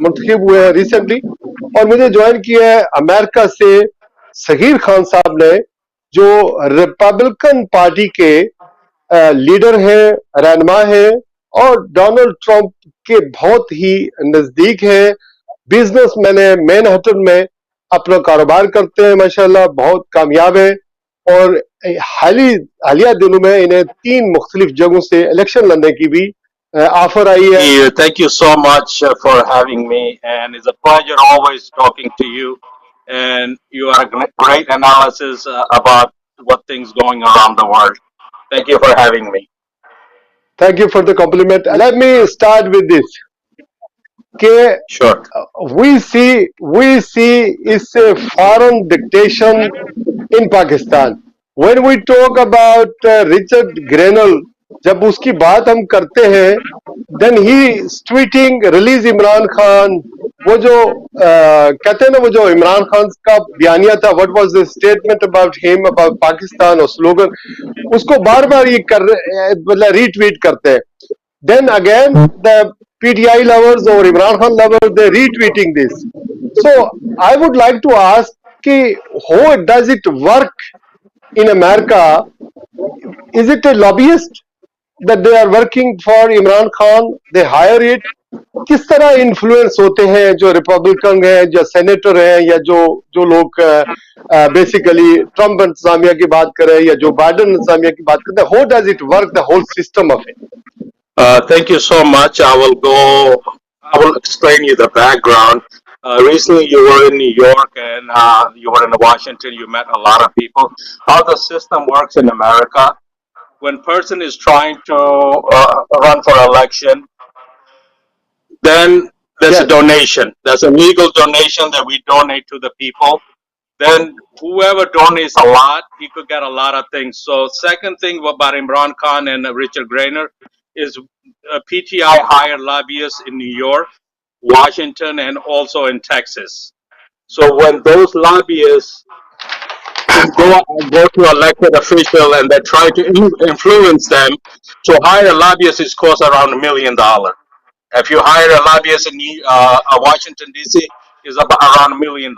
منتخب ہوئے ہیں ریسنٹلی, اور مجھے جوائن کیا ہے امریکہ سے صغیر خان صاحب نے, جو ریپبلکن پارٹی کے لیڈر ہیں, رہنما ہیں, اور ڈونلڈ ٹرمپ کے بہت ہی نزدیک ہیں. بزنس مین ہے, مین ہٹن میں اپنا کاروبار کرتے ہیں, ماشاءاللہ بہت کامیاب ہے, اور حالیہ دنوں میں انہیں 3 مختلف جگہوں سے الیکشن لڑنے کی بھی آفر آئی ہے. Thank you so much for having me, and it's a pleasure always talking to you, and you are a great analysis about what things going around the world. Thank you for having me. Thank you for the compliment. Let me start with this. Sure. We see it's a foreign dictation in Pakistan. When we talk about Richard Grenell, جب اس کی بات ہم کرتے ہیں, then he is tweeting release Imran Khan. وہ جو کہتے ہیں نا, وہ جو عمران خان کا بیانیہ تھا, what was the statement about him, about Pakistan, اور سلوگن, اس کو بار بار یہ مطلب ری ٹویٹ کرتے ہیں. Then again the PTI lovers or Imran Khan lovers, they retweeting this. So I would like to ask, how does it work in America? Is it a lobbyist that they are working for Imran Khan? They hire it. کس طرح influence ہوتے ہیں جو Republican ہیں, جو senator ہیں, یا جو لوگ بیسیکلی ٹرمپ انتظامیہ کی بات کریں یا جو بائیڈن انتظامیہ کی بات کرتے ہیں, how does it work, the whole system of it? Thank you so much. I will explain you the background. Recently you were in New York and you were in Washington. You met a lot of people. How the system works in America, when person is trying to run for election, then there's a donation. There's a legal donation that we donate to the people. Then whoever donates a lot, he could get a lot of things. So second thing about Imran Khan and Richard Grenell is PTI hired lobbyists in New York, Washington, and also in Texas. So when those lobbyists go to elected official and they try to influence them, to hire a lobbyist is cost around $1 million. If you hire a lobbyist in Washington, D.C., is about around $1 million.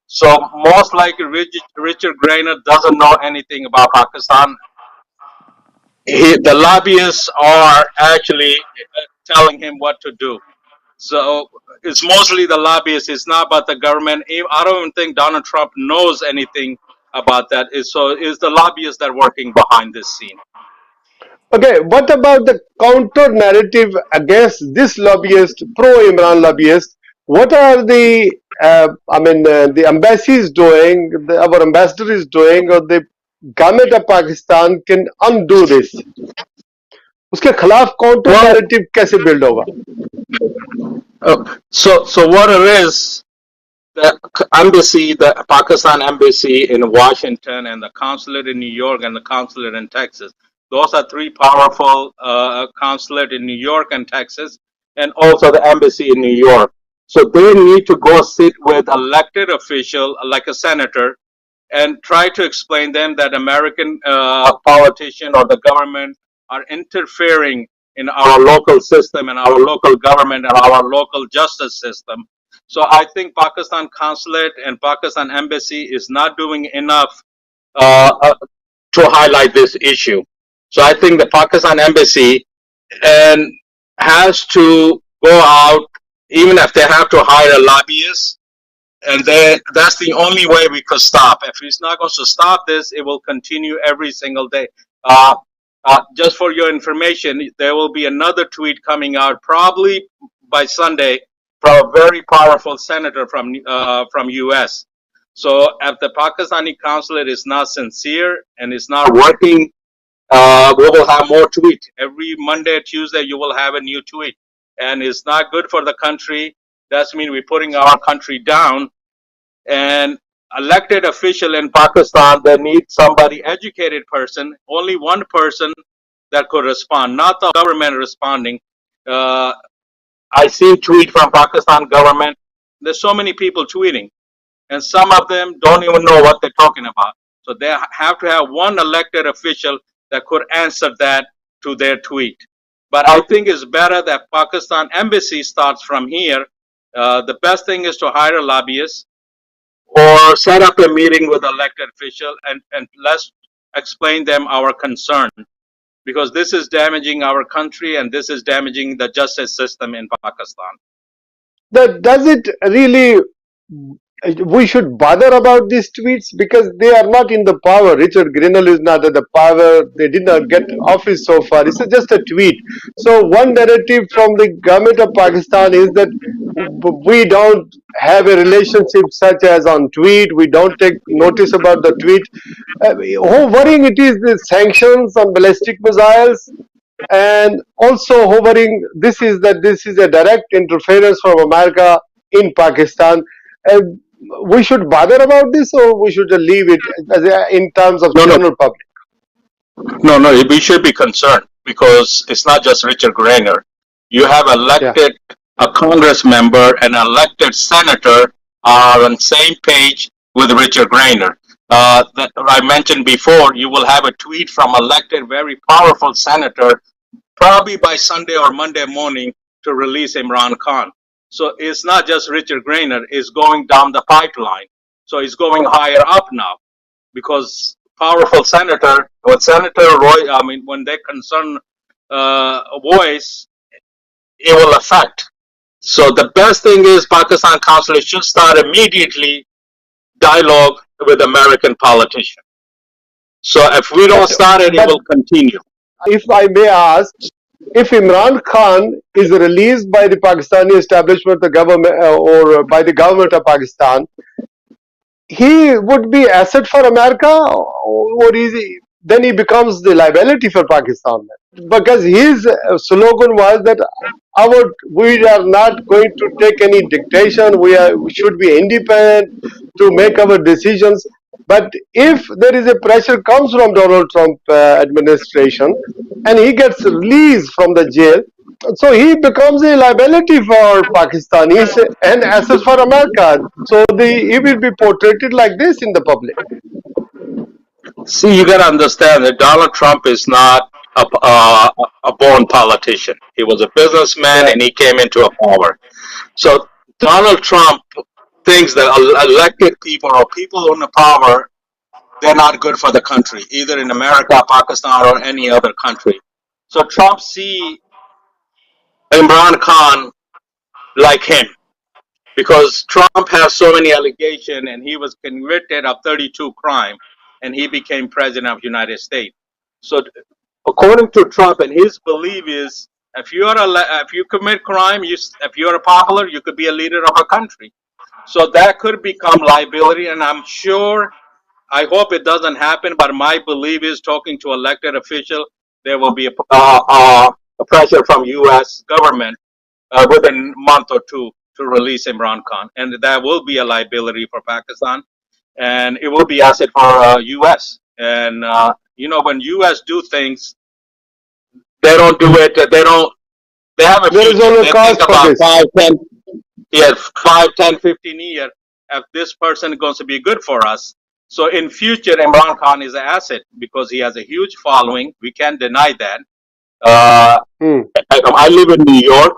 So most likely Richard Grenell doesn't know anything about Pakistan. The lobbyists are actually telling him what to do. So it's mostly the lobbyists. It's not about the government. I don't even think Donald Trump knows anything about that. So it's the lobbyists that are working behind this scene. Okay, what about the counter narrative against this lobbyist, pro-Imran lobbyist? What are the embassies doing, our ambassador is doing, or the government of Pakistan can undo this? उसके खिलाफ counter narrative कैसे build होगा? So what it is, the embassy, the Pakistan embassy in Washington and the consulate in New York and the consulate in Texas, those are 3 powerful consulate in New York and Texas, and also the embassy in New York. So they need to go sit with elected official like a senator and try to explain them that American politician or the government are interfering in our local system and our local government and our local justice system. So I think Pakistan consulate and Pakistan embassy is not doing enough to highlight this issue. So I think the Pakistan embassy has to go out, even if they have to hire a lobbyist, and that's the only way we could stop. If he's not going to stop this, it will continue every single day. Just for your information, there will be another tweet coming out probably by Sunday from a very powerful senator from U.S. So if the Pakistani consulate is not sincere and is not working, we will have more tweets. Every Monday, Tuesday, you will have a new tweet. And it's not good for the country. That means we're putting our country down. And elected official in Pakistan, they need somebody, educated person, only one person that could respond, not the government responding. I see tweet from Pakistan government. There's so many people tweeting, and some of them don't even know what they're talking about. So they have to have one elected official that could answer that to their tweet. But I think it's better that Pakistan embassy starts from here The best thing is to hire a lobbyist or set up a meeting with elected official and let's explain them our concern, because this is damaging our country and this is damaging the justice system in Pakistan. Does it really, we should bother about these tweets because they are not in the power. Richard Grenell is not at the power. They did not get office so far. It's just a tweet. So one narrative from the government of Pakistan is that we don't have a relationship such as on tweet. We don't take notice about the tweet. How worrying it is, the sanctions on ballistic missiles, and also hovering this is a direct interference from America in Pakistan. We should bother about this, or we should leave it in terms of general public? No, we should be concerned because it's not just Richard Grenell. You have elected a Congress member and elected senator are on the same page with Richard Grenell. That I mentioned before, you will have a tweet from elected, very powerful senator, probably by Sunday or Monday morning, to release Imran Khan. So it's not just Richard Grenell, it's going down the pipeline. So it's going higher up now because powerful senator, with Senator Roy, when they concern voice, it will affect. So the best thing is Pakistan consulate should start immediately dialogue with American politicians. So if we don't start it, it will continue. If I may ask, if Imran Khan is released by the Pakistani establishment, the government, or by the government of Pakistan, he would be asset for America, or is he, then he becomes the liability for Pakistan? Because his slogan was that we are not going to take any dictation. We should be independent to make our decisions. But if there is a pressure comes from Donald Trump administration and he gets released from the jail, so he becomes a liability for Pakistanis and assets for America. So he will be portrayed like this in the public. See, you got to understand that Donald Trump is not a born politician. He was a businessman and he came into a power. So Donald Trump thinks that elected people or people in the power, they're not good for the country, either in America, Pakistan, or any other country. So Trump see Imran Khan like him because Trump has so many allegations and he was convicted of 32 crimes and he became president of the United States. So according to Trump, and his belief is if you commit crime, if you're popular, you could be a leader of a country. So that could become liability, and I'm sure, I hope it doesn't happen, but my belief is talking to elected official, there will be a pressure from U.S. government within a month or two to release Imran Khan, and that will be a liability for Pakistan, and it will be asset for U.S. And when U.S. do things, they don't do it. They have a future. They think about 5, 10. Yeah, 5, 10, 15 years, if this person is going to be good for us. So in future, Imran Khan is an asset because he has a huge following. We can't deny that. I live in New York.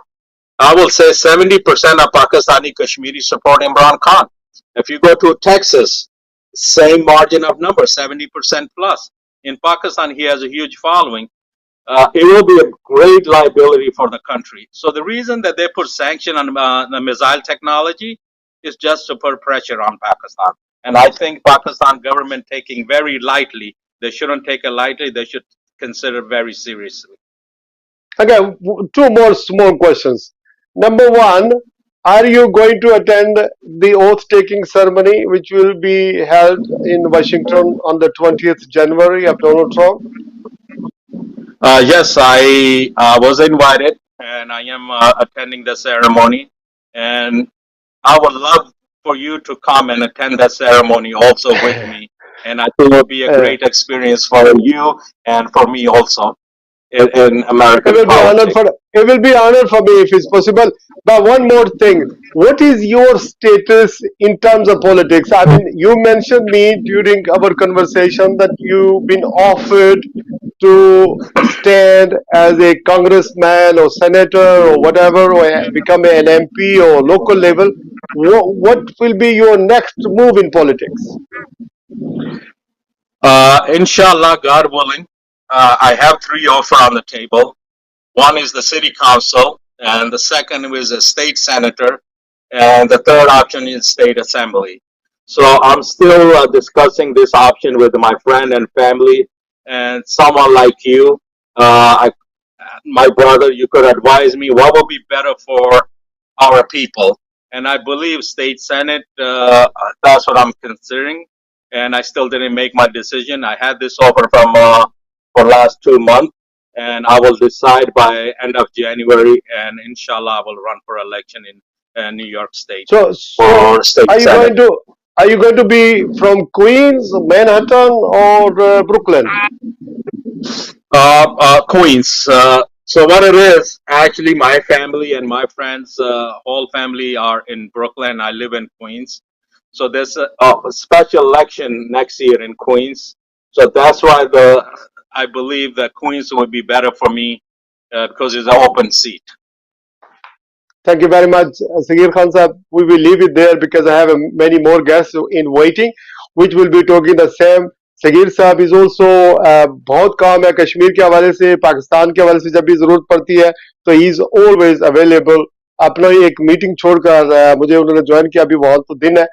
I will say 70% of Pakistani Kashmiri support Imran Khan. If you go to Texas, same margin of number, 70% plus. In Pakistan, he has a huge following. It will be a great liability for the country. So the reason that they put sanction on the missile technology is just to put pressure on Pakistan. And I think Pakistan government taking very lightly. They shouldn't take it lightly. They should consider very seriously. Okay, 2 more small questions. Number 1, are you going to attend the oath-taking ceremony which will be held in Washington on the 20th January of Donald Trump? Yes, I was invited and I am attending the ceremony, and I would love for you to come and attend that ceremony also with me, and I think it will be a great experience for you and for me also in American politics. It will be honored for me if it's possible. But one more thing, what is your status in terms of politics? I mean, you mentioned me during our conversation that you've been offered to stand as a congressman or senator or whatever, or become an MP or local level, what will be your next move in politics? Inshallah, God willing, I have 3 offers on the table. One is the city council, and the second is a state senator, and the third option is state assembly. So I'm still discussing this option with my friend and family, and someone like you, my brother, you could advise me what would be better for our people. And I believe state senate, that's what I'm considering, and I still didn't make my decision. I had this offer from for last 2 months, and I will decide by end of January, and inshallah I will run for election in New York State So for state senate. are you going to be from Queens, Manhattan, or Brooklyn? Queens. So what it is, actually my family and my friends, whole family are in Brooklyn. I live in Queens. So there's a special election next year in Queens. So that's why I believe that Queens would be better for me, because it's an open seat. Thank you very much, Sagir Khan Sahab. We will leave it there because I have many more guests in waiting, which will be talking the same. Sagir Sahab is also बहुत काम है कश्मीर के हवाले से, पाकिस्तान के हवाले से जब भी जरूरत पड़ती है तो he is always available. अपना एक मीटिंग छोड़कर मुझे उन्होंने ज्वाइन किया, अभी बहुत दिन है.